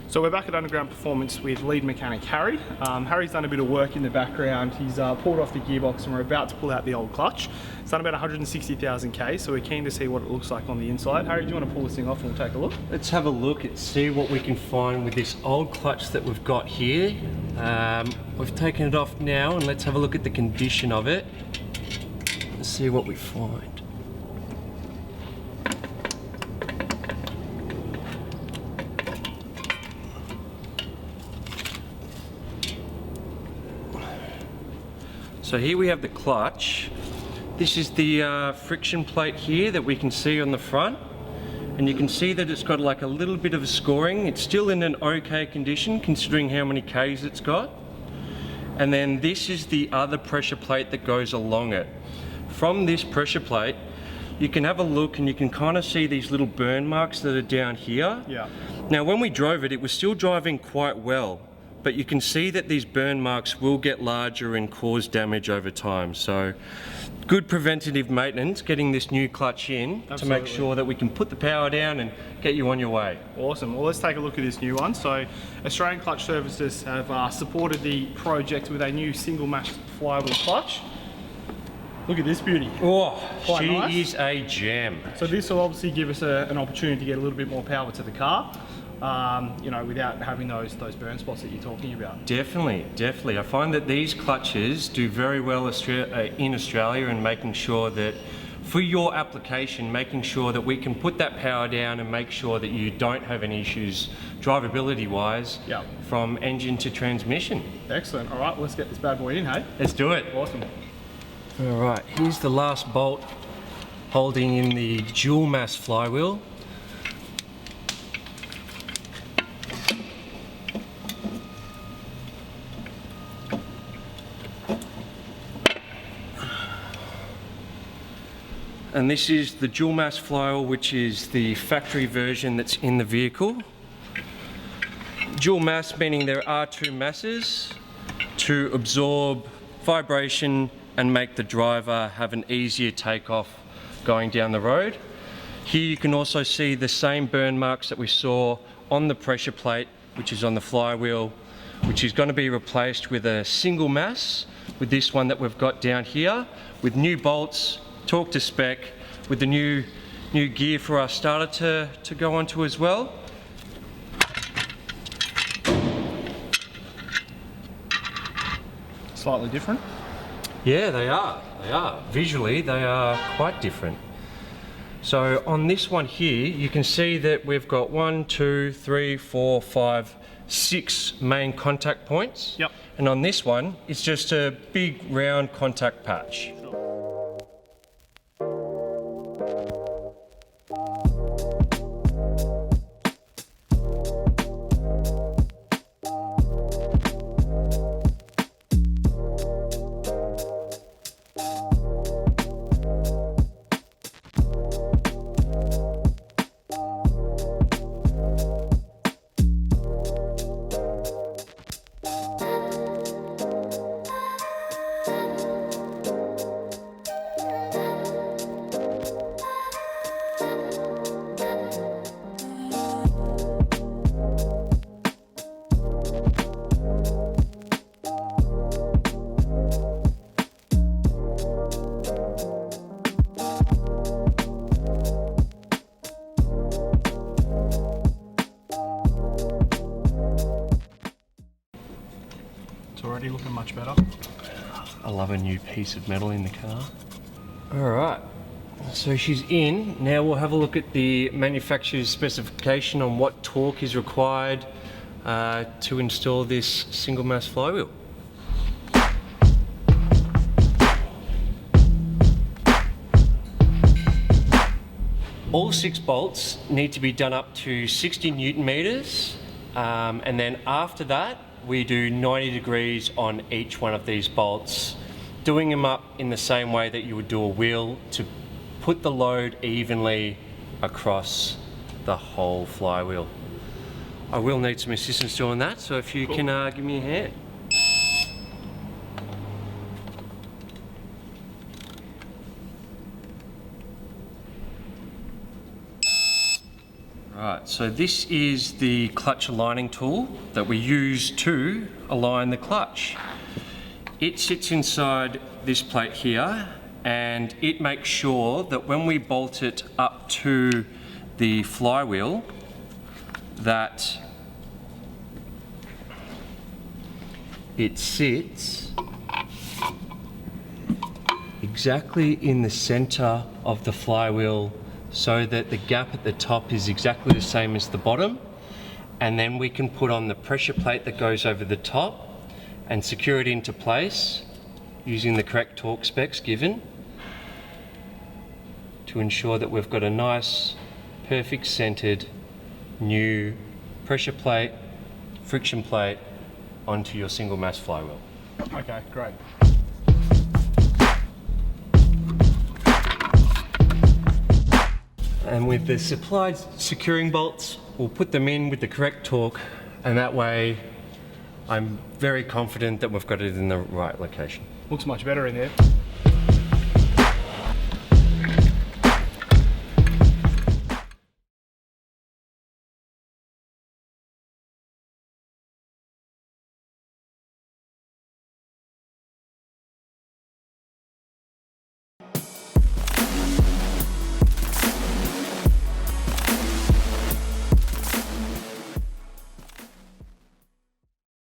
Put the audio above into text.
So we're back at Underground Performance with lead mechanic Harry. Harry's done a bit of work in the background. He's pulled off the gearbox and we're about to pull out the old clutch. It's done about 160,000 K, so we're keen to see what it looks like on the inside. Harry, do you want to pull this thing off and we'll take a look? Let's have a look and see what we can find with this old clutch that we've got here. We've taken it off now and let's have a look at the condition of it and see what we find. So here we have the clutch. This is the friction plate here that we can see on the front. And you can see that it's got like a little bit of a scoring. It's still in an okay condition considering how many Ks it's got. And then this is the other pressure plate that goes along it. From this pressure plate, you can have a look and you can kind of see these little burn marks that are down here. Yeah. Now when we drove it, it was still driving quite well. But you can see that these burn marks will get larger and cause damage over time. So good preventative maintenance, getting this new clutch in to make sure that we can put the power down and get you on your way. Awesome. Well, let's take a look at this new one. So Australian Clutch Services have supported the project with a new single mash flywheel clutch. Look at this beauty. Oh, Quite she nice. is a gem. So this will obviously give us an opportunity to get a little bit more power to the car. You know, without having those burn spots that you're talking about. Definitely, definitely. I find that these clutches do very well in Australia in making sure that for your application, making sure that we can put that power down and make sure that you don't have any issues drivability wise from engine to transmission. Excellent. All right, let's get this bad boy in, hey? Let's do it. Awesome. All right, here's the last bolt holding in the dual mass flywheel. And this is the dual mass flywheel, which is the factory version that's in the vehicle. Dual mass meaning there are two masses to absorb vibration and make the driver have an easier takeoff going down the road. Here you can also see the same burn marks that we saw on the pressure plate, which is on the flywheel, which is going to be replaced with a single mass, with this one that we've got down here, with new bolts, torque to spec, with the new gear for our starter to go onto as well. Slightly different. Yeah, they are. They are. Visually, they are quite different. So on this one here, you can see that we've got 1, 2, 3, 4, 5, 6 main contact points. Yep. And on this one, it's just a big round contact patch. It's already looking much better. I love a new piece of metal in the car. All right, so she's in. Now we'll have a look at the manufacturer's specification on what torque is required to install this single mass flywheel. All 6 bolts need to be done up to 60 Newton meters, and then after that we do 90 degrees on each one of these bolts, doing them up in the same way that you would do a wheel to put the load evenly across the whole flywheel. I will need some assistance doing that, so if you can give me a hand. Right, so this is the clutch aligning tool that we use to align the clutch. It sits inside this plate here, and it makes sure that when we bolt it up to the flywheel, that it sits exactly in the center of the flywheel, so that the gap at the top is exactly the same as the bottom, and then we can put on the pressure plate that goes over the top and secure it into place using the correct torque specs given to ensure that we've got a nice, perfect centered new pressure plate, friction plate onto your single mass flywheel. Okay, great. And with the supplied securing bolts, we'll put them in with the correct torque, and that way I'm very confident that we've got it in the right location. Looks much better in there.